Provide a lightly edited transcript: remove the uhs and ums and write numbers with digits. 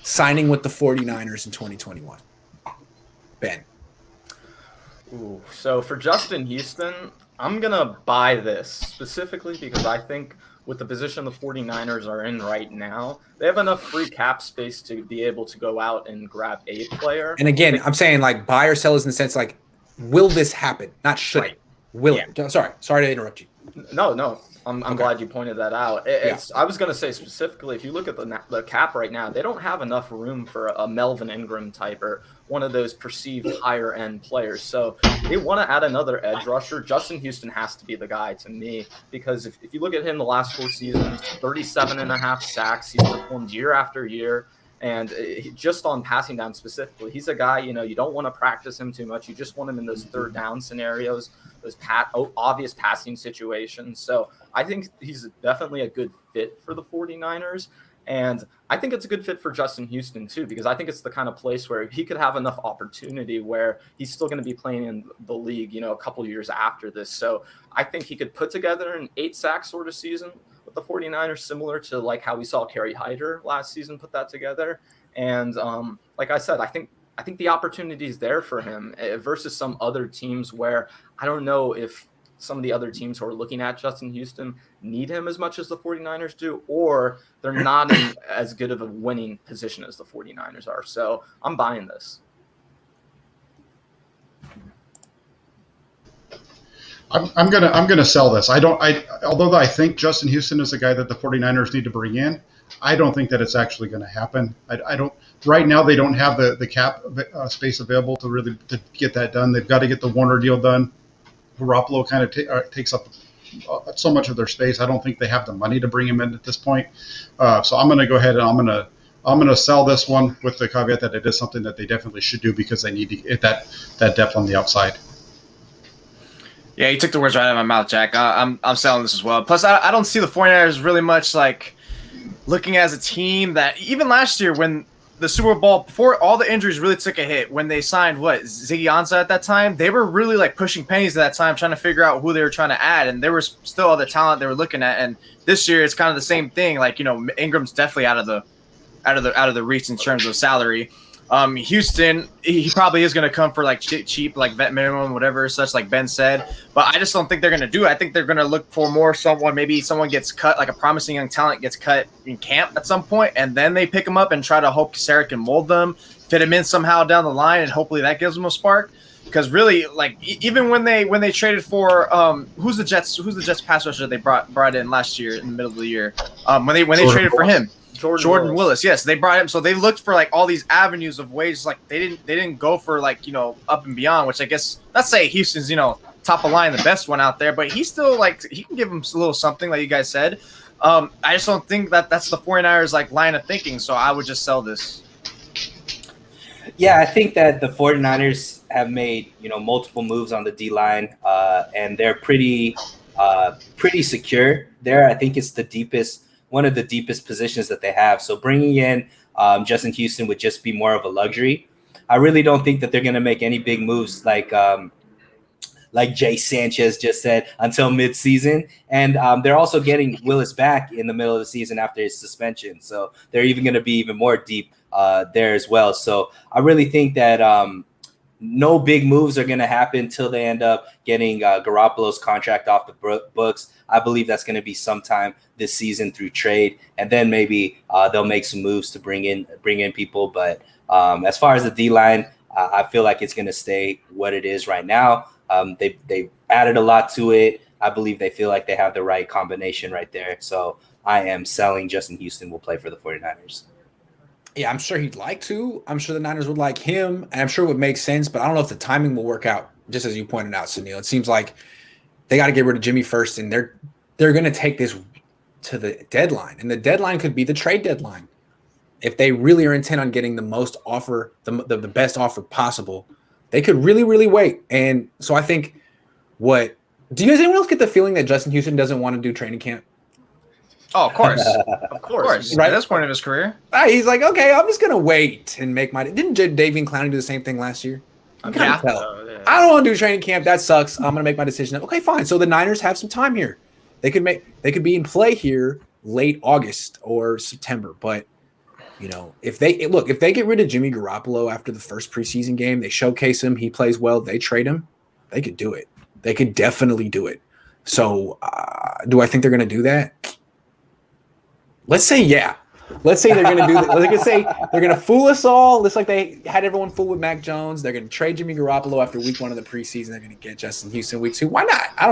signing with the 49ers in 2021? Ben. Ooh, so for Justin Houston, I'm going to buy this specifically because I think with the position the 49ers are in right now, they have enough free cap space to be able to go out and grab a player. And again, I'm saying like buy or sell is in the sense like, will this happen? Not should it. Will it? Sorry to interrupt you. No. I'm glad you pointed that out. I was going to say specifically, if you look at the cap right now, they don't have enough room for a Melvin Ingram type or one of those perceived higher end players. So they want to add another edge rusher. Justin Houston has to be the guy to me, because if you look at him the last 4 seasons, 37.5 sacks, he's performed year after year. And just on passing down specifically, he's a guy, you don't want to practice him too much. You just want him in those third down scenarios, those obvious passing situations. So I think he's definitely a good fit for the 49ers. And I think it's a good fit for Justin Houston too, because I think it's the kind of place where he could have enough opportunity where he's still going to be playing in the league, a couple years after this. So I think he could put together an 8-sack sort of season with the 49ers, similar to like how we saw Kerry Hyder last season put that together. And like I said, I think the opportunity is there for him versus some other teams where I don't know if some of the other teams who are looking at Justin Houston need him as much as the 49ers do, or they're not in as good of a winning position as the 49ers are. So I'm buying this. I'm gonna sell this. Although I think Justin Houston is a guy that the 49ers need to bring in, I don't think that it's actually going to happen. I don't. Right now, they don't have the cap space available to get that done. They've got to get the Warner deal done. Garoppolo kind of takes up so much of their space. I don't think they have the money to bring him in at this point. So I'm going to go ahead and I'm going to sell this one with the caveat that it is something that they definitely should do because they need to get that depth on the outside. Yeah, you took the words right out of my mouth, Jack. I'm selling this as well. Plus, I don't see the 49ers really much like looking as a team that even last year when the Super Bowl, before all the injuries really took a hit, when they signed Ziggy Ansah at that time, they were really like pushing pennies at that time, trying to figure out who they were trying to add, and there was still other talent they were looking at. And this year, it's kind of the same thing. Like Ingram's definitely out of the reach in terms of salary. Houston, he probably is going to come for like cheap, like vet minimum, whatever, such like Ben said. But I just don't think they're going to do it. I think they're going to look for maybe someone gets cut, like a promising young talent gets cut in camp at some point, and then they pick him up and try to hope Sarah can mold them, fit him in somehow down the line, and hopefully that gives them a spark. Because really, like even when they traded for who's the Jets pass rusher they brought in last year in the middle of the year, when they traded for him. Jordan Willis. Yes, they brought him. So they looked for like all these avenues of ways. Like they didn't go for like up and beyond. Which I guess let's say Houston's top of line, the best one out there. But he's still like he can give them a little something, like you guys said. I just don't think that's the 49ers like line of thinking. So I would just sell this. Yeah, I think that the 49ers have made multiple moves on the D line, and they're pretty secure there. I think it's one of the deepest positions that they have. So bringing in Justin Houston would just be more of a luxury. I really don't think that they're going to make any big moves like Jay Sanchez just said until midseason. And they're also getting Willis back in the middle of the season after his suspension. So they're even going to be even more deep there as well. So I really think that no big moves are going to happen till they end up getting Garoppolo's contract off the books. I believe that's going to be sometime this season through trade, and then maybe they'll make some moves to bring in people. But as far as the D line, I feel like it's going to stay what it is right now. They added a lot to it. I believe they feel like they have the right combination right there. So I am selling Justin Houston will play for the 49ers. Yeah, I'm sure he'd like to. I'm sure the Niners would like him, and I'm sure it would make sense, but I don't know if the timing will work out, just as you pointed out, Suneil. It seems like they got to get rid of Jimmy first, and they're going to take this to the deadline, and the deadline could be the trade deadline. If they really are intent on getting the most offer, the best offer possible, they could really, really wait. And so I think do you guys anyone else get the feeling that Justin Houston doesn't want to do training camp? Oh, of course. Of course. Right at this point of his career. He's like, okay, I'm just going to wait and make my – didn't Davian Clowney do the same thing last year? I don't want to do training camp. That sucks. I'm going to make my decision. Okay, fine. So the Niners have some time here. They could be in play here late August or September. But You know, if they get rid of Jimmy Garoppolo after the first preseason game, they showcase him, he plays well, they trade him, they could do it. They could definitely do it. So, do I think they're going to do that? Let's say yeah. Let's say they're going to do that. Let's say they're going to fool us all, just like they had everyone fooled with Mac Jones. They're going to trade Jimmy Garoppolo after week 1 of the preseason. They're going to get Justin Houston week 2. Why not?